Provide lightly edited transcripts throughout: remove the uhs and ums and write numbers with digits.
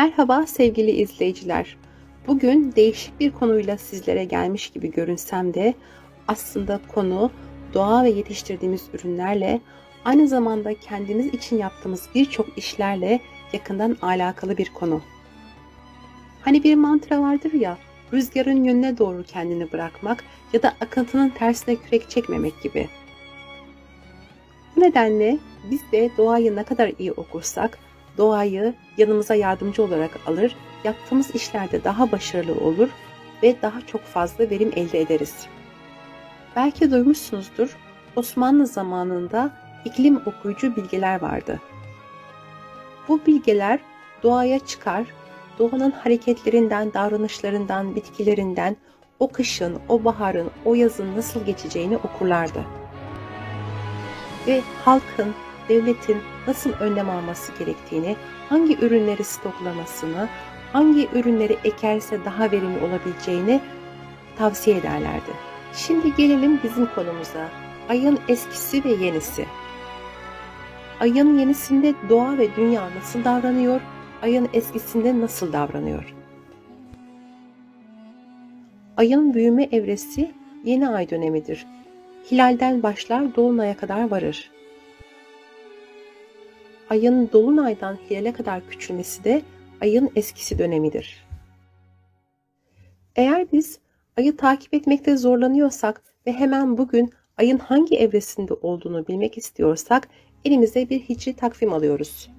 Merhaba sevgili izleyiciler. Bugün değişik bir konuyla sizlere gelmiş gibi görünsem de aslında konu doğa ve yetiştirdiğimiz ürünlerle aynı zamanda kendimiz için yaptığımız birçok işlerle yakından alakalı bir konu. Hani bir mantra vardır ya, rüzgarın yönüne doğru kendini bırakmak ya da akıntının tersine kürek çekmemek gibi. Bu nedenle biz de doğayı ne kadar iyi okursak, doğayı yanımıza yardımcı olarak alır, yaptığımız işlerde daha başarılı olur ve daha çok fazla verim elde ederiz. Belki duymuşsunuzdur, Osmanlı zamanında iklim okuyucu bilgeler vardı. Bu bilgeler doğaya çıkar, doğanın hareketlerinden, davranışlarından, bitkilerinden, o kışın, o baharın, o yazın nasıl geçeceğini okurlardı. Ve halkın, devletin nasıl önlem alması gerektiğini, hangi ürünleri stoklamasını, hangi ürünleri ekerse daha verimli olabileceğini tavsiye ederlerdi. Şimdi gelelim bizim konumuza. Ayın eskisi ve yenisi. Ayın yenisinde doğa ve dünya nasıl davranıyor? Ayın eskisinde nasıl davranıyor? Ayın büyüme evresi yeni ay dönemidir. Hilalden başlar, dolunaya kadar varır. Ayın dolunaydan hilale kadar küçülmesi de ayın eskisi dönemidir. Eğer biz ayı takip etmekte zorlanıyorsak ve hemen bugün ayın hangi evresinde olduğunu bilmek istiyorsak elimize bir hicri takvim alıyoruz.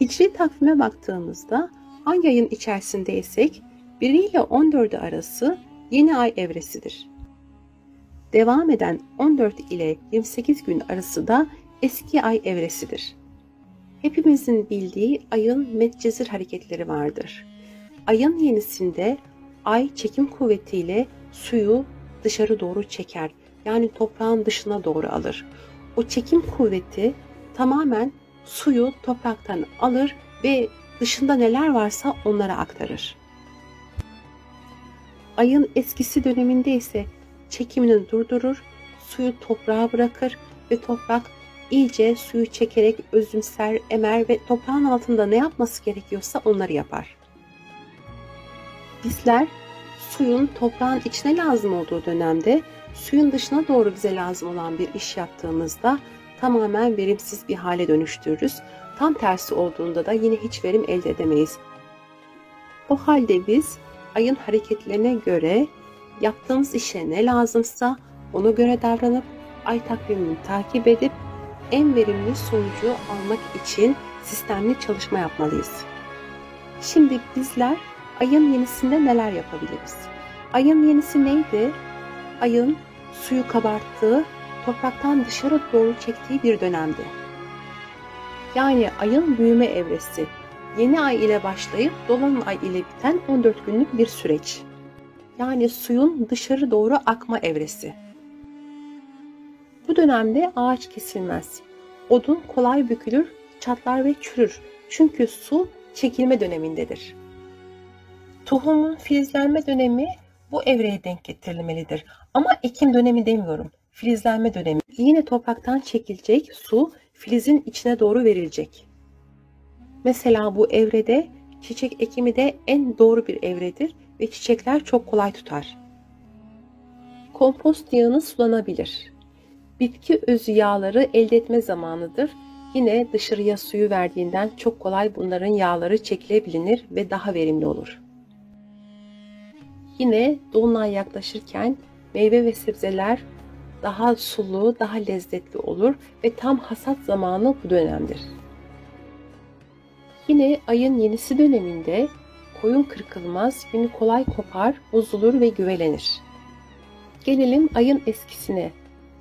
Hicri takvime baktığımızda hangi ayın içerisindeysek 1 ile 14'ü arası yeni ay evresidir. Devam eden 14 ile 28 gün arası da eski ay evresidir. Hepimizin bildiği ayın medcezir hareketleri vardır. Ayın yenisinde ay çekim kuvvetiyle suyu dışarı doğru çeker. Yani toprağın dışına doğru alır. O çekim kuvveti tamamen suyu topraktan alır ve dışında neler varsa onlara aktarır. Ayın eskisi döneminde ise çekimini durdurur, suyu toprağa bırakır ve toprak iyice suyu çekerek özümser, emer ve toprağın altında ne yapması gerekiyorsa onları yapar. Bizler suyun toprağın içine lazım olduğu dönemde suyun dışına doğru bize lazım olan bir iş yaptığımızda tamamen verimsiz bir hale dönüştürürüz. Tam tersi olduğunda da yine hiç verim elde edemeyiz. O halde biz ayın hareketlerine göre yaptığımız işe ne lazımsa ona göre davranıp ay takvimini takip edip en verimli sonucu almak için sistemli çalışma yapmalıyız. Şimdi bizler ayın yenisinde neler yapabiliriz? Ayın yenisi neydi? Ayın suyu kabarttığı, topraktan dışarı doğru çektiği bir dönemdi. Yani ayın büyüme evresi, yeni ay ile başlayıp dolunay ile biten 14 günlük bir süreç. Yani suyun dışarı doğru akma evresi. Bu dönemde ağaç kesilmez. Odun kolay bükülür, çatlar ve çürür. Çünkü su çekilme dönemindedir. Tohumun filizlenme dönemi bu evreye denk getirilmelidir. Ama ekim dönemi demiyorum. Filizlenme dönemi. Yine topraktan çekilecek su filizin içine doğru verilecek. Mesela bu evrede çiçek ekimi de en doğru bir evredir ve çiçekler çok kolay tutar. Kompost yağını sulanabilir. Bitki özü yağları elde etme zamanıdır. Yine dışarıya suyu verdiğinden çok kolay bunların yağları çekilebilir ve daha verimli olur. Yine dolunay yaklaşırken meyve ve sebzeler daha sulu, daha lezzetli olur ve tam hasat zamanı bu dönemdir. Yine ayın yenisi döneminde koyun kırkılmaz, yünü kolay kopar, bozulur ve güvelenir. Gelelim ayın eskisine.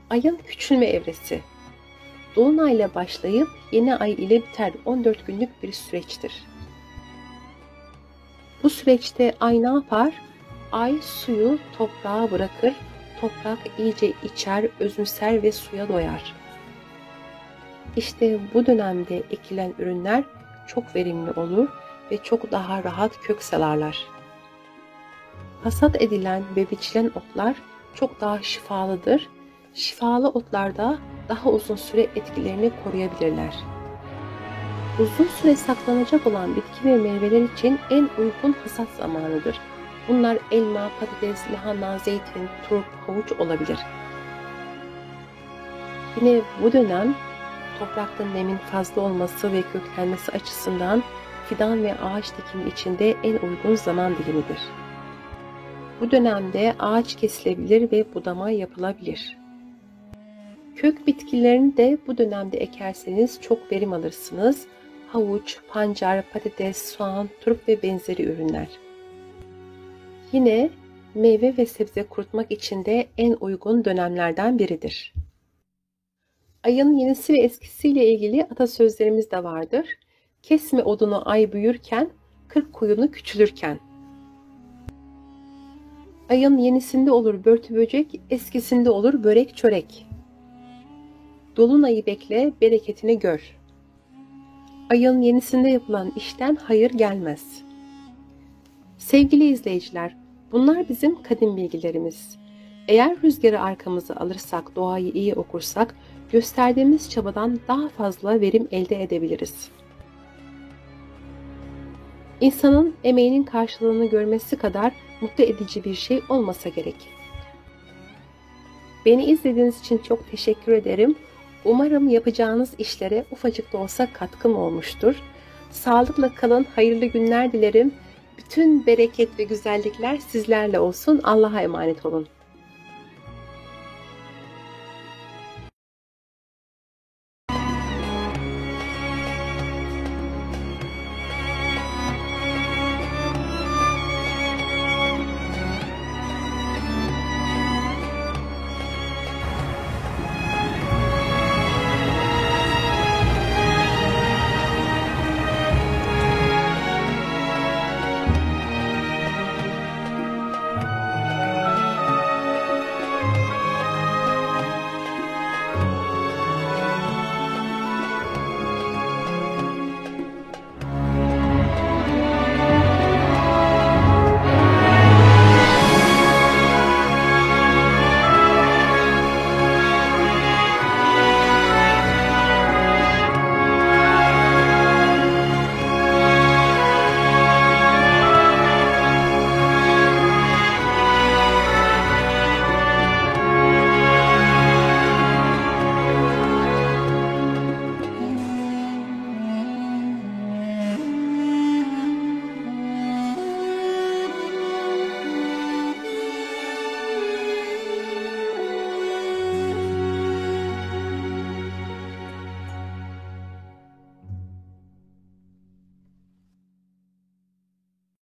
Ayın küçülme evresi. Dolunayla başlayıp yeni ay ile biter 14 günlük bir süreçtir. Bu süreçte ay ne yapar? Ay suyu toprağa bırakır, toprak iyice içer, özümser ve suya doyar. İşte bu dönemde ekilen ürünler çok verimli olur ve çok daha rahat kök salarlar. Hasat edilen ve biçilen otlar çok daha şifalıdır. Şifalı otlarda daha uzun süre etkilerini koruyabilirler. Uzun süre saklanacak olan bitki ve meyveler için en uygun hasat zamanıdır. Bunlar elma, patates, lahana, zeytin, turp, havuç olabilir. Yine bu dönem toprakta nemin fazla olması ve köklenmesi açısından fidan ve ağaç dikimi için de en uygun zaman dilimidir. Bu dönemde ağaç kesilebilir ve budama yapılabilir. Kök bitkilerini de bu dönemde ekerseniz çok verim alırsınız. Havuç, pancar, patates, soğan, turp ve benzeri ürünler. Yine meyve ve sebze kurutmak için de en uygun dönemlerden biridir. Ayın yenisi ve eskisiyle ilgili atasözlerimiz de vardır. Kesme odunu ay büyürken, kırk koyunu küçülürken. Ayın yenisinde olur börtü böcek, eskisinde olur börek çörek. Dolunayı bekle, bereketini gör. Ayın yenisinde yapılan işten hayır gelmez. Sevgili izleyiciler, bunlar bizim kadim bilgilerimiz. Eğer rüzgarı arkamıza alırsak, doğayı iyi okursak, gösterdiğimiz çabadan daha fazla verim elde edebiliriz. İnsanın emeğinin karşılığını görmesi kadar mutlu edici bir şey olmasa gerek. Beni izlediğiniz için çok teşekkür ederim. Umarım yapacağınız işlere ufacık da olsa katkım olmuştur. Sağlıkla kalın, hayırlı günler dilerim. Bütün bereket ve güzellikler sizlerle olsun. Allah'a emanet olun.